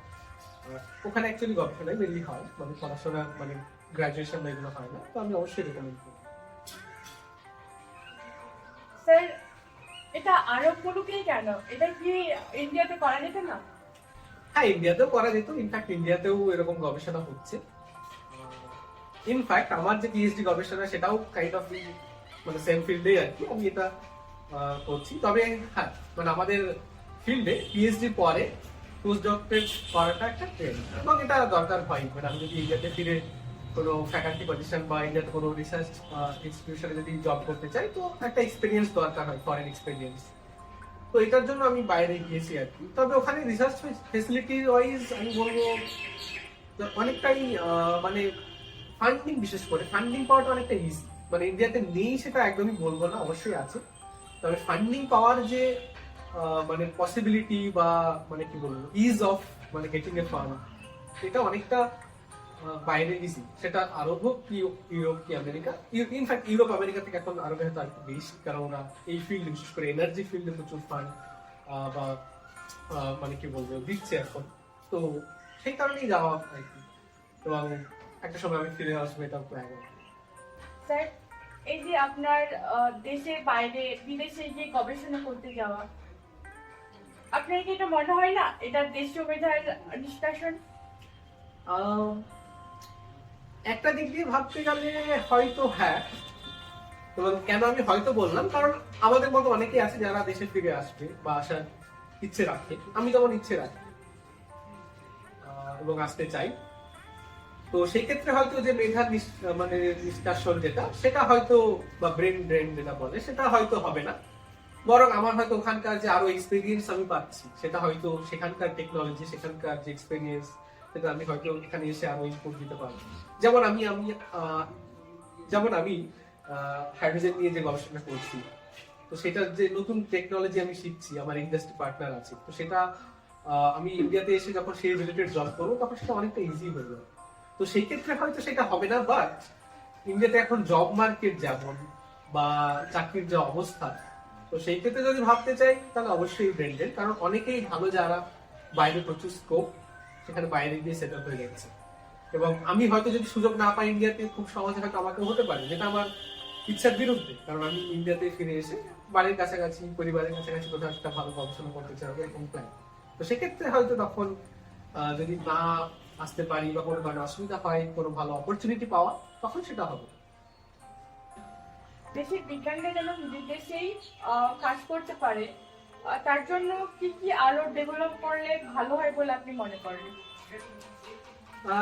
ওখানে অ্যাকচুয়ালি গবেষণায় মেনলি হয়, মানে পড়াশোনা মানে গ্রাজুয়েশন এগুলো হয় না। তো আমি অবশ্যই রেকমেন্ড করব। স্যার, এটা আরব মুলুকেই কেন? এটা কি ইন্ডিয়াতে করা যেত না? হ্যাঁ, ইন্ডিয়াতেও করা যেত। ইনফ্যাক্ট ইন্ডিয়াতেও এরকম গবেষণা হচ্ছে। ইনফ্যাক্ট আমার যে পিএইচডি গবেষণা, সেটাও কাইন্ড অফ মানে সেম ফিল্ডেই আর কি আমি এটা করছি। তবে হ্যাঁ, মানে আমাদের ফিল্ডে পিএইচডি পরে পোস্ট ডক্টরেট করাটা একটা ট্রেন্ড, এবং এটা দরকার হয়। মানে আমি যদি ইন্ডিয়াতে ফিরে কোনো ফ্যাকাল্টি পজিশন বা ইন্ডিয়াতে কোনো রিসার্চ ইনস্টিটিউশনে যদি জব করতে চাই, তো একটা এক্সপিরিয়েন্স দরকার হয়, ফরেন এক্সপিরিয়েন্স। তো এটার জন্য আমি বাইরে গিয়েছি আর কি। তবে ওখানে রিসার্চ ফেসিলিটি ওয়াইজ আমি বলবো যে অনেকটাই মানে ফান্ডিং, বিশেষ করে ফান্ডিং পাওয়াটা অনেকটা ইজি। মানে ইন্ডিয়াতে নেই সেটা একদমই বলবো না, অবশ্যই আছে। তবে ফান্ডিং পাওয়ার যে মানে পসিবিলিটি বা মানে কি বলবো ইজ অফ মানে গেটিং এ ফান্ড, এটা অনেকটা বাইরে ইজি। সেটা আরব হোক কি ইউরোপ কি আমেরিকা, ইনফ্যাক্ট ইউরোপ আমেরিকা থেকে এখন আরবে হয়তো আরেকটু বেশি, কারণ ওরা এই ফিল্ডে বিশেষ করে এনার্জি ফিল্ডে প্রচুর ফান্ড বা মানে কি বলবো দিচ্ছে এখন। তো সেই কারণেই যাওয়া আর কি। এবং একটা সময় আমি ফিরে আসবো, এটাও প্ল্যান। স্যার, এই যে আপনার দেশের বাইরে বিদেশে গিয়ে গবেষণা করতে যাওয়া, আপনার কি এটা মনে হয় না এটা দেশীয় মেধার নিষ্কাশন? একটা দিক দিয়ে ভাবতে গেলে হয়তো হ্যাঁ। এবং কেন আমি হয়তো বললাম, কারণ আমাদের মতো অনেকেই আছে যারা দেশে ফিরে আসবে বা আসার ইচ্ছে রাখে। আমি যেমন ইচ্ছে রাখি এবং আসতে চাই। তো সেই ক্ষেত্রে হয়তো যে মেধার মানে নিষ্কাশন যেটা, সেটা হয়তো বা ব্রেন ড্রেন যেটা বলে, সেটা হয়তো হবে না। বরং আমার হয়তো ওখানকার যে আরো এক্সপিরিয়েন্স আমি পাচ্ছি, সেটা হয়তো সেখানকার টেকনোলজি, সেখানকার যে এক্সপিরিয়েন্স, সেটা আমি হয়তো এখানে এসে আরো ইনপুট দিতে পারবো। যেমন আমি হাইড্রোজেন নিয়ে যে গবেষণা করছি, তো সেটার যে নতুন টেকনোলজি আমি শিখছি, আমার ইন্ডাস্ট্রি পার্টনার আছে, তো সেটা আমি ইন্ডিয়াতে এসে যখন সেই রিলেটেড জব করবো, তখন সেটা অনেকটা ইজি হয়ে যাবে। তো সেই ক্ষেত্রে হয়তো সেটা হবে না, বাট ইন্ডিয়াতে এখন জব মার্কেট যেমন বা চাকরির যে অবস্থা, তো সেই ক্ষেত্রে যদি ভাবতে চাই তাহলে অবশ্যই ব্র্যান্ডেড। কারণ অনেকেই ভালো যারা বাইরে প্রচুর স্কোপ, সেখানে বাইরে গিয়ে সেট আপ হয়ে গেছে। এবং আমি হয়তো যদি সুযোগ না পাই ইন্ডিয়াতে, খুব সহজে হয়তো আমাকে হতে পারে, যেটা আমার ইচ্ছার বিরুদ্ধে। কারণ আমি ইন্ডিয়াতে ফিরে এসে বাড়ির কাছাকাছি, পরিবারের কাছাকাছি কোথাও একটা ভালো গবেষণা করতে চাই, এরকম প্ল্যান। তো সেক্ষেত্রে হয়তো তখন যদি না আসতে পারি বা কোনো কারণে অসুবিধা হয়, কোনো ভালো অপরচুনিটি পাওয়া, তখন সেটা হবে। দেশের বিজ্ঞানীরা যেন নিজের দেশেই কাজ করতে পারে, তার জন্য কি কি আরো ডেভেলপ করলে ভালো হয় বলে আপনি মনে করেন?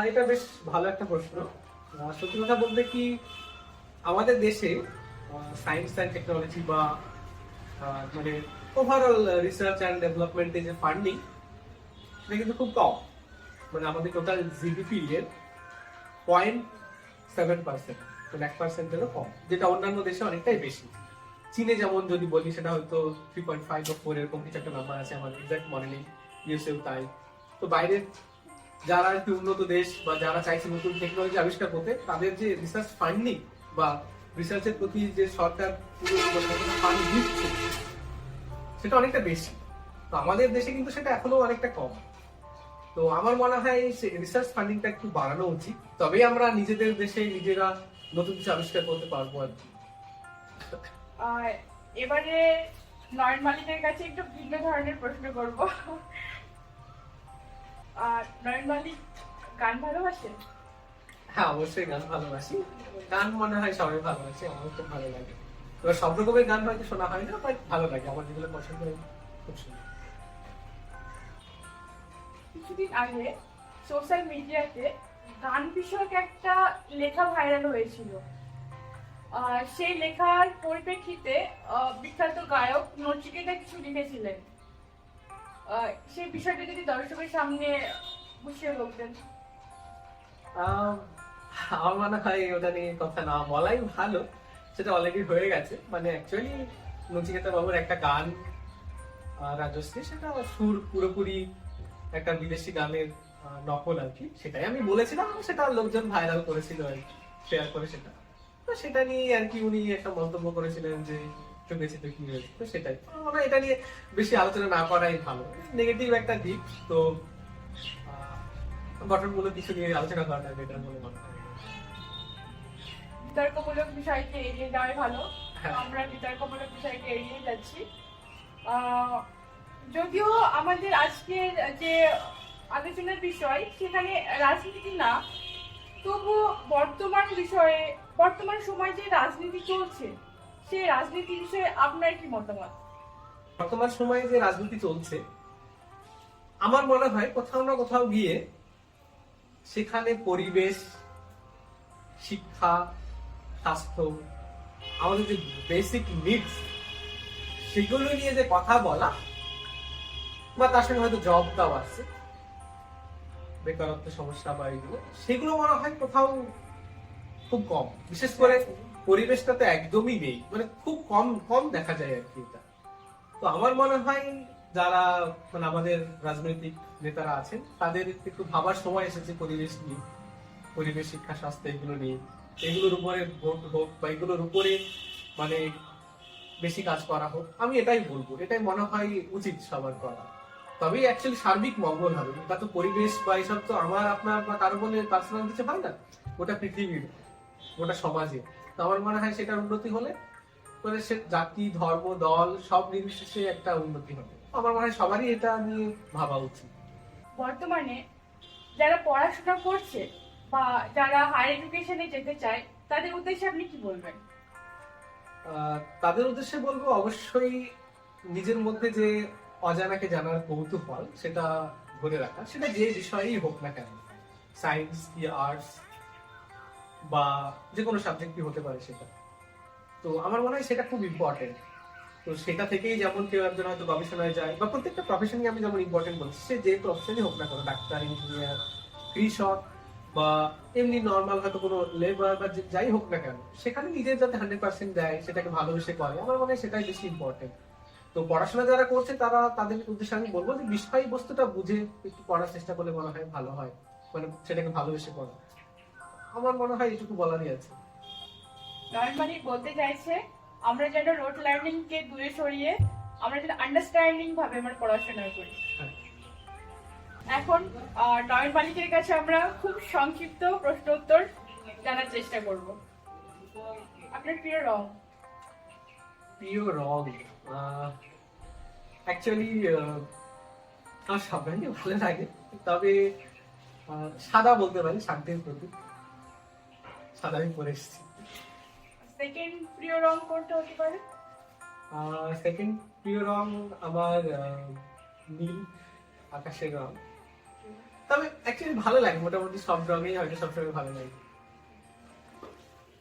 এটা বেশ ভালো একটা প্রশ্ন। সত্যি কথা বলতে কি, আমাদের দেশে সায়েন্স অ্যান্ড টেকনোলজি বা মানে ওভারঅল রিসার্চ অ্যান্ড ডেভেলপমেন্টে যে ফান্ডিং, সেটা কিন্তু খুব কম। মানে আমাদের টোটাল জিডিপি এর 0.7%, মানে 1%-এরও কম, যেটা অন্যান্য দেশে অনেকটাই বেশি। চীনে যেমন যদি বলি, সেটা হয়তো 3.5 বা 4 এরকম কিছু একটা নাম্বার আছে, আমার এক্সাক্ট মনে নেই। ইউএসএও তাই। তো বাইরের যারা একটু উন্নত দেশ বা যারা চাইছে নতুন টেকনোলজি আবিষ্কার করতে, তাদের যে রিসার্চ ফান্ডিং বা রিসার্চের প্রতি যে সরকার ফান্ড দিচ্ছে, সেটা অনেকটা বেশি। তো আমাদের দেশে কিন্তু সেটা এখনো অনেকটা কম। তো আমার মনে হয় রিসার্চ ফান্ডিংটা একটু বাড়ানো উচিত, তবেই আমরা নিজেদের দেশে নিজেরা নতুন কিছু আবিষ্কার করতে পারবো আর কি। এবারে নয়ন মালিকের কাছে একটু ভিন্ন ধরনের প্রশ্ন করব। নয়ন মালিক গান ভালোবাসেন? হ্যাঁ, অবশ্যই গান ভালোবাসি। গান মনে হয় সবাই ভালোবাসে, আমার খুব ভালো লাগে। এবার সব রকমের গান হয়তো শোনা হয় না, বাট ভালো লাগে, আমার যেগুলো পছন্দ হয় খুব শুনি। কিছুদিন আগে সোশ্যাল মিডিয়াতে গান বিষয়ক একটা লেখা ভাইরাল হয়েছিল। সেই লেখার পরিপ্রেক্ষিতে বিখ্যাত গায়ক নচিকেতা কিছু লিখেছিলেন। সেই বিষয়টা যদি দর্শকের সামনে বুঝিয়ে বলতেন। আমার মনে হয় ওটা নিয়ে কথা না বলাই ভালো, সেটা অলরেডি হয়ে গেছে। মানে অ্যাকচুয়ালি নচিকেতা বাবুর একটা গান রাজশ্রী, সেটা সুর পুরোপুরি একটা বিদেশি গানের নকল আর কি। সেটাই আমি বলেছিলাম, সেটা লোকজন ভাইরাল করেছিল আর কি, শেয়ার করে সেটা। তো সেটা নিয়ে আর কি উনি একটা মন্তব্য করেছিলেন যে শুনেছি তো কি হয়েছে। তো সেটাই মনে হয় এটা নিয়ে বেশি আলোচনা না করাই ভালো, নেগেটিভ একটা দিক। তো গঠনমূলক কিছু নিয়ে আলোচনা করাটা বেটার বলে মনে হয়। বিতর্কমূলক বিষয়কে এড়িয়ে যাওয়াই ভালো। হ্যাঁ। আমরা বিতর্কমূলক বিষয়কে এড়িয়ে যাচ্ছি। যদিও আমাদের আজকের যে আলোচনার বিষয় সেখানে রাজনীতি না, তবু বর্তমান সময়ে যে রাজনীতি চলছে, সেই রাজনীতি বিষয়ে আপনার কি মতামত? বর্তমান সময়ে যে রাজনীতি চলছে, আমার মনে হয় কোথাও না কোথাও গিয়ে সেখানে পরিবেশ, শিক্ষা, স্বাস্থ্য, আমাদের যে বেসিক নিডস, সেগুলো নিয়ে যে কথা বলা বা তার সঙ্গে হয়তো জবটাও আছে, বেকারত্ব সমস্যা বা এগুলো, সেগুলো মনে হয় কোথাও খুব কম। বিশেষ করে পরিবেশটা তো একদমই নেই, মানে খুব কম কম দেখা যায় আর কি এটা। তো আমার মনে হয় যারা মানে আমাদের রাজনৈতিক নেতারা আছেন তাদের একটু ভাবার সময় এসেছে পরিবেশ নিয়ে, পরিবেশ, শিক্ষা, স্বাস্থ্য এগুলো নিয়ে, এগুলোর উপরে ভোট হোক বা এগুলোর উপরে মানে বেশি কাজ করা হোক। আমি এটাই বলবো, এটাই মনে হয় উচিত সবার করা। তবেই অ্যাকচুয়ালি সার্বিক মঙ্গল হবে। এটা তো পরিবেশ বা এইসব তো আমার আপনার বা কারো বলে পার্সোনাল কিছু হয় না, গোটা পৃথিবীর, গোটা সমাজে। তো আমার মনে হয় সেটার উন্নতি হলে মানে সে জাতি, ধর্ম, দল সব নির্বিশেষে একটা উন্নতি হবে। আমার মনে হয় সবারই এটা নিয়ে ভাবা উচিত। বর্তমানে যারা পড়াশোনা করছে বা যারা হায়ার এডুকেশনে যেতে চায় তাদের উদ্দেশ্যে আপনি কি বলবেন? তাদের উদ্দেশ্যে বলবো অবশ্যই নিজের মধ্যে যে অজানাকে জানার কৌতূহল সেটা ধরে রাখা, সেটা যে বিষয়েই হোক না কেন, সায়েন্স কি আর্টস বা যে কোনো সাবজেক্টই হতে পারে সেটা। তো আমার মনে হয় সেটা খুব ইম্পর্টেন্ট। তো সেটা থেকেই যেমন কেউ একজন হয়তো গবেষণায় যায়, বা প্রত্যেকটা প্রফেশনকে আমি যেমন ইম্পর্টেন্ট বলছি, সে যে প্রফেশনই হোক না কেন, ডাক্তার, ইঞ্জিনিয়ার, কৃষক বা এমনি নর্মাল হয়তো কোনো লেবার বা যাই হোক না কেন, সেখানে নিজের যাতে 100% দেয়, সেটাকে ভালোবেসে করে, আমার মনে হয় সেটাই বেশি ইম্পর্টেন্ট। তো পড়াশোনা যারা করছে তারা, তাদের উদ্দেশ্যে আমি বলবো যে বিষয়বস্তুটা বুঝে একটু পড়ার চেষ্টা করলে মনে হয় ভালো হয়, মানে সেটাকে ভালোবেসে পড়া। আমার মনে হয় এটুকু বলারই আছে। নয়নমণি বলতে চাইছে আমরা যেন রোড লার্নিং কে দূরে সরিয়ে আমরা যেন আন্ডারস্ট্যান্ডিং ভাবে আমরা পড়াশোনা করি। হ্যাঁ। এখন নয়ন মালিকের কাছে আমরা খুব সংক্ষিপ্ত প্রশ্ন উত্তর জানার চেষ্টা করব। আপনার প্রিয় রং? প্রিয় রং অ্যাকচুয়ালি আমার সব রঙই ভালো লাগে, তবে সাদা বলতে পারি, শান্তির প্রতীক। সাদা আমি পরে এসেছি। সেকেন্ড প্রিয় রং কোনটা হতে পারে? সেকেন্ড প্রিয় রং আমার নীল, আকাশের রং। তবে অ্যাকচুয়ালি ভালো লাগে মোটামুটি সব রঙেই, হয়তো সবসময় ভালো লাগে।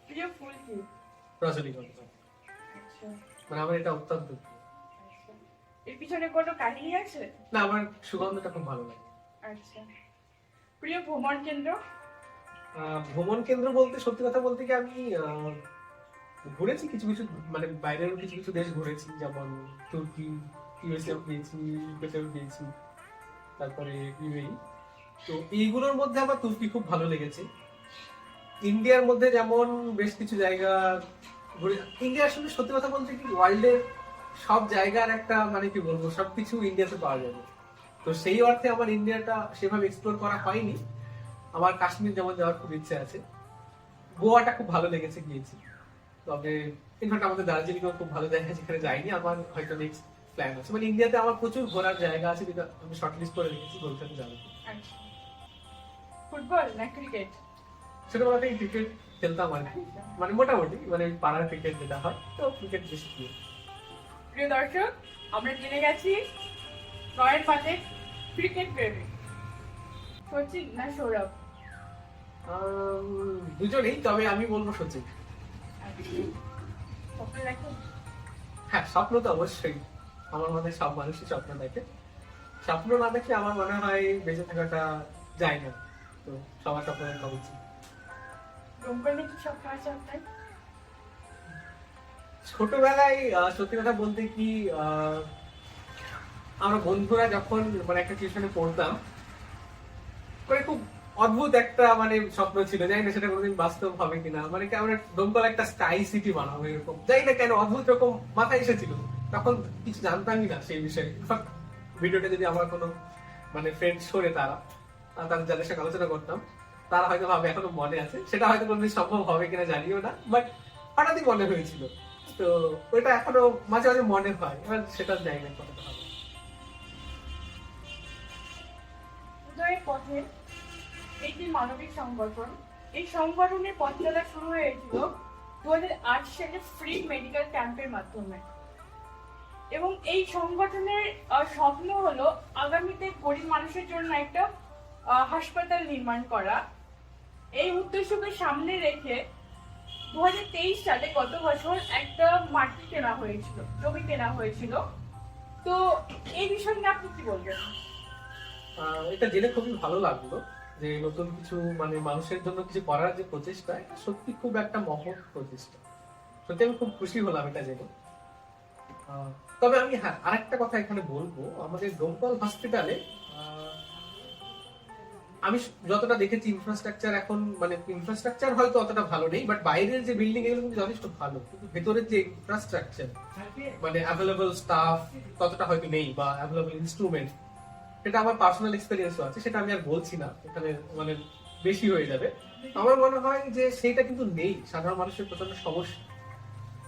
প্রিয় ফুল কি? রজনীগন্ধা, আচ্ছা, মানে আমার এটা অত্যন্ত প্রিয়। আচ্ছা। এর পিছনে কোনো কাহিনী আছে? না, আমার সুগন্ধটা খুব ভালো লাগে। আচ্ছা। প্রিয় ভ্রমণ কেন্দ্র? ভ্রমণ কেন্দ্র বলতে সত্যি কথা বলতে কি আমি ঘুরেছি কিছু কিছু, মানে বাইরের কিছু কিছু দেশ ঘুরেছি, যেমন তুর্কি, ইউএসএ গিয়েছি, ইউকেও গিয়েছি, তারপরে ইউএই। তো এইগুলোর মধ্যে আমার তুর্কি খুব ভালো লেগেছে। ইন্ডিয়ার মধ্যে যেমন বেশ কিছু জায়গা ঘুরে, ইন্ডিয়া আসলে সত্যি কথা বলতে কি ওয়ার্ল্ডের সব জায়গার একটা মানে কি বলবো সবকিছু ইন্ডিয়াতে পাওয়া যাবে। তো সেই অর্থে আমার ইন্ডিয়াটা সেভাবে এক্সপ্লোর করা হয়নি। আমার কাশ্মীর যেমন যাওয়ার খুব ইচ্ছে আছে, গোয়াটা খুব ভালো লেগেছে, গিয়েছি। তবে ইনফ্যাক্ট আমাদের দার্জিলিংও খুব ভালো জায়গা, যেখানে যাইনি, আমার হয়তো নেক্সট প্ল্যান আছে। মানে ইন্ডিয়াতে আমার প্রচুর ঘোরার জায়গা আছে, যেটা আমি শর্ট লিস্ট করে রেখেছি, বলতে যাবো। আচ্ছা। ফুটবল না ক্রিকেট? ছোটবেলাতেই ক্রিকেট খেলতাম আর কি, মানে মোটামুটি মানে পাড়ার ক্রিকেট যেটা হয়, তো ক্রিকেট বেশি প্রিয়। প্রিয় দর্শক, আমরা জেনে গেছি নয়ন মালিক ক্রিকেট প্রেমী। সচিন না সৌরভ? দুজনেই, তবে আমি বলবো সচিন। স্বপ্ন দেখেন? হ্যাঁ, স্বপ্ন তো অবশ্যই, আমার মনে হয় সব মানুষই স্বপ্ন দেখে। স্বপ্ন না দেখলে আমার মনে হয় বেঁচে থাকাটা যায় না। তো সবার স্বপ্ন দেখা উচিত। ডোমকলে কি স্বপ্ন আছে আপনার? ছোটবেলায় সত্যি কথা বলতে কি আমরা বন্ধুরা যখন মানে একটা টিউশনে পড়তাম, মানে খুব অদ্ভুত একটা মানে স্বপ্ন ছিল, জানি না সেটা কোনোদিন বাস্তব হবে কিনা, মানে কি আমরা ডোমকল একটা স্কাই সিটি বানাবো এরকম, জানি না কেন অদ্ভুত রকম মাথায় এসেছিল। তখন কিছু জানতামই না সেই বিষয়ে। ভিডিওটা যদি আমার কোনো মানে ফ্রেন্ড শোনে, তাদের যাদের সাথে আলোচনা করতাম, তারা হয়তো ভাবে এখনো মনে আছে। সেটা হয়তো কোনোদিন সম্ভব হবে কিনা জানিও না, বাট হঠাৎই মনে হয়েছিল। তো ওইটা এখনো মাঝে মাঝে মনে হয়, এবার সেটা জানি না কতটা হবে। উদয়ের পথে একটি মানবিক সংগঠন, এই সংগঠনের পথ চলা শুরু হয়েছিল 2008 সালে ফ্রি মেডিকেল ক্যাম্পের মাধ্যমে। এবং এই সংগঠনের স্বপ্ন হলো আগামীতে গরিব মানুষের জন্য একটা হাসপাতাল নির্মাণ করা। এই উদ্দেশ্যকে সামনে রেখে 2023 সালে গত বছর একটা মাটি কেনা হয়েছিল, জমি কেনা হয়েছিল। তো এই বিষয় নিয়ে আপনি কি বলবেন? এটা জেনে খুবই ভালো লাগলো যে নতুন কিছু মানে মানুষের জন্য কিছু করার যে প্রচেষ্টা, এটা সত্যি খুব একটা মহৎ প্রচেষ্টা। সত্যি আমি খুব খুশি হলাম এটা জেনে। তবে আমি হ্যাঁ আরেকটা কথা এখানে বলবো, আমাদের ডোমকল হসপিটালে আমি যতটা দেখেছি ইনফ্রাস্ট্রাকচার এখন মানে ইনফ্রাস্ট্রাকচার হয়তো অতটা ভালো নেই, বাট বাইরের যে বিল্ডিং এগুলো কিন্তু যথেষ্ট ভালো, কিন্তু ভেতরের যে ইনফ্রাস্ট্রাকচার মানে অ্যাভেলেবল স্টাফ ততটা হয়তো নেই বা অ্যাভেলেবল ইনস্ট্রুমেন্ট, সেটা আমার পার্সোনাল এক্সপেরিয়েন্সও আছে, সেটা আমি আর বলছি না, এখানে মানে বেশি হয়ে যাবে। আমার মনে হয় যে সেইটা কিন্তু নেই, সাধারণ মানুষের প্রচন্ড সমস্যা।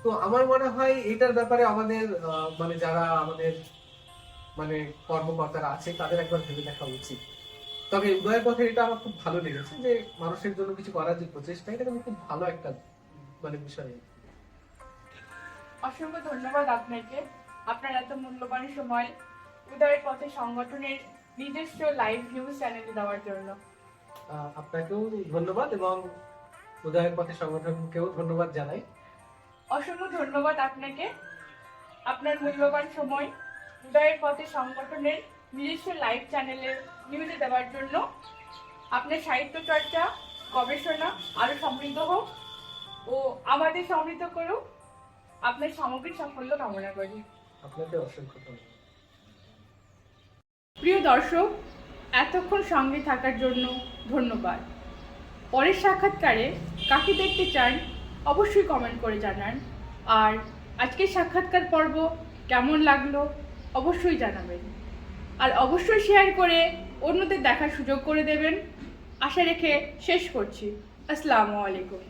তো আমার মনে হয় এটার ব্যাপারে আমাদের মানে যারা আমাদের মানে কর্মকর্তারা আছে তাদের একবার ভেবে দেখা উচিত। তবে উদয়ের পথে এটা আমার খুব ভালো লেগেছে যে মানুষের জন্য কিছু করার যে প্রচেষ্টা, এটা কিন্তু খুব ভালো একটা মানে বিষয়। অসংখ্য ধন্যবাদ আপনাকে, আপনার এত মূল্যবান সময় উদয়ের পথে সংগঠনের নিজস্ব লাইভ নিউজ চ্যানেলে দেওয়ার জন্য। আপনাকেও ধন্যবাদ এবং উদয়ের পথে সংগঠনকেও ধন্যবাদ জানাই। অসংখ্য ধন্যবাদ আপনাকে, আপনার মূল্যবান সময় উদয়ের পথে সংগঠনের নিজস্ব লাইভ চ্যানেলের নিউজে দেওয়ার জন্য। আপনার সাহিত্য চর্চা, গবেষণা আরো সমৃদ্ধ হোক ও আমাদের সমৃদ্ধ করুক। আপনার সামগ্রিক সাফল্য কামনা করি। আপনাকে অসংখ্য ধন্যবাদ। প্রিয় দর্শক, এতক্ষণ সঙ্গে থাকার জন্য ধন্যবাদ। পরের সাক্ষাৎকারে কাকে দেখতে চান অবশ্যই কমেন্ট করে জানান। আর আজকের সাক্ষাৎকার পর্ব কেমন লাগলো অবশ্যই জানাবেন। আর অবশ্যই শেয়ার করে অন্যদের দেখার সুযোগ করে দেবেন। আশা রেখে শেষ করছি। আসসালামু আলাইকুম।